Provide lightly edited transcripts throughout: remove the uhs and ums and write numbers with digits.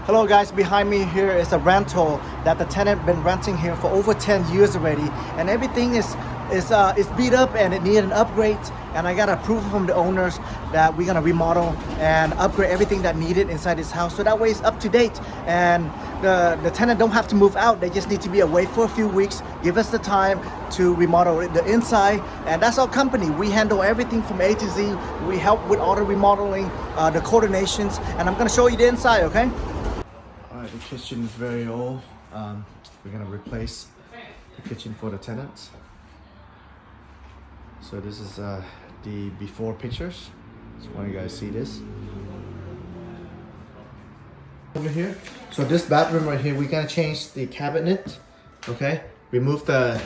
Hello guys, behind me here is a rental that the tenant been renting here for over 10 years already, and everything is beat up and it needed an upgrade, and I got approval from the owners that we're gonna remodel and upgrade everything that needed inside this house, so that way it's up to date and the tenant don't have to move out. They just need to be away for a few weeks, give us the time to remodel the inside, and that's our company. We handle everything from A to Z. We help with all the remodeling, the coordinations, and I'm gonna show you the inside, okay? Alright, the kitchen is very old. We're gonna replace the kitchen for the tenants. So this is the before pictures. Just want you guys see this. Over here. So this bathroom right here, we're gonna change the cabinet. Okay. Remove the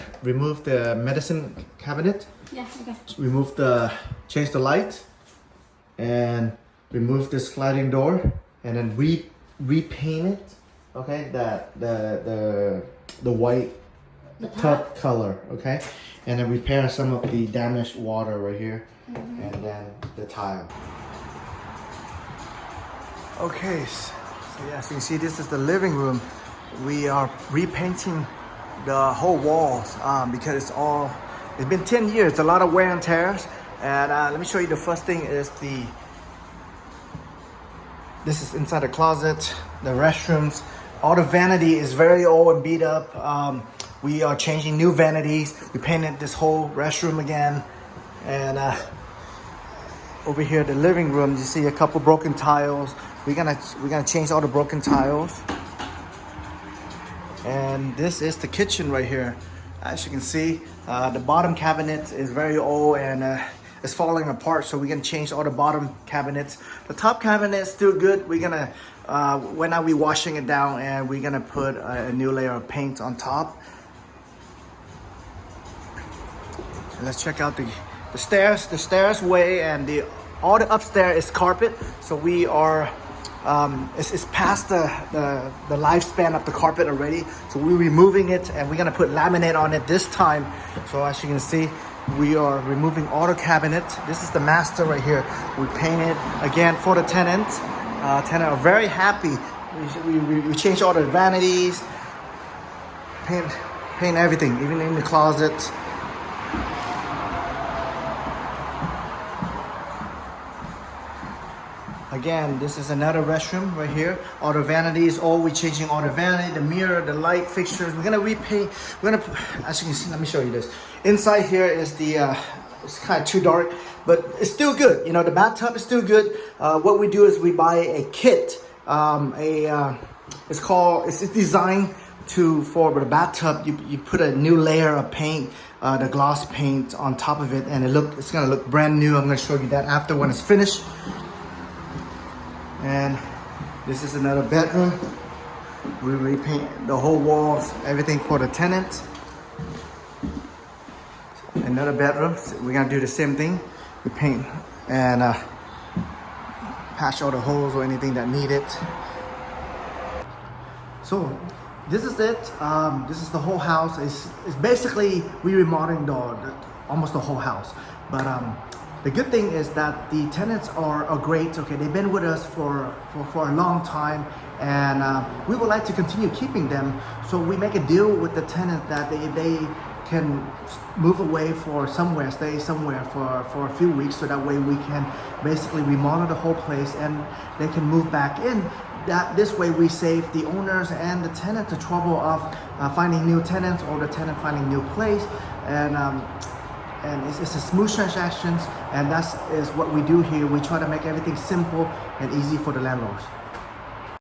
medicine cabinet. Yeah, okay. Change the light, and remove this sliding door, and then repaint it. Okay, the white tub color. Okay, and then repair some of the damaged water right here, and then the tile. Okay, so yeah, so you see this is the living room. We are repainting the whole walls because it's been 10 years, a lot of wear and tears. And let me show you. The first thing is this is inside the closet, the restrooms. All the vanity is very old and beat up. We are changing new vanities. We painted this whole restroom again. And over here, the living room, you see a couple broken tiles. We're gonna change all the broken tiles. And this is the kitchen right here. As you can see, the bottom cabinet is very old and it's falling apart, so we're gonna change all the bottom cabinets. The top cabinet is still good. We're gonna when are we washing it down, and we're gonna put a new layer of paint on top. And let's check out the stairs. The stairs way, and all the upstairs is carpet. So we are it's past the lifespan of the carpet already. So we're removing it, and we're gonna put laminate on it this time. So as you can see, we are removing all the cabinet. This is the master right here. We painted again for the tenant. Tenant are very happy. We changed all the vanities, paint everything, even in the closet. Again, this is another restroom right here. All the vanities, we're changing all the vanity, the mirror, the light fixtures. We're gonna repaint. As you can see, let me show you this. Inside here is it's kind of too dark, but it's still good. You know, the bathtub is still good. What we do is we buy a kit. It's designed for the bathtub. You put a new layer of paint, the gloss paint on top of it, and it's gonna look brand new. I'm gonna show you that after when it's finished. And this is another bedroom. We repaint the whole walls, everything for the tenant. Another bedroom. So we're gonna do the same thing. We paint and patch all the holes or anything that need it. So this is it. This is the whole house. It's basically we remodeling almost the whole house. But the good thing is that the tenants are great. Okay, they've been with us for a long time, and we would like to continue keeping them. So we make a deal with the tenant that they can move away stay somewhere for a few weeks, so that way we can basically remodel the whole place and they can move back in. This way we save the owners and the tenant the trouble of finding new tenants or the tenant finding new place. And it's a smooth transactions, and that is what we do here. We try to make everything simple and easy for the landlords.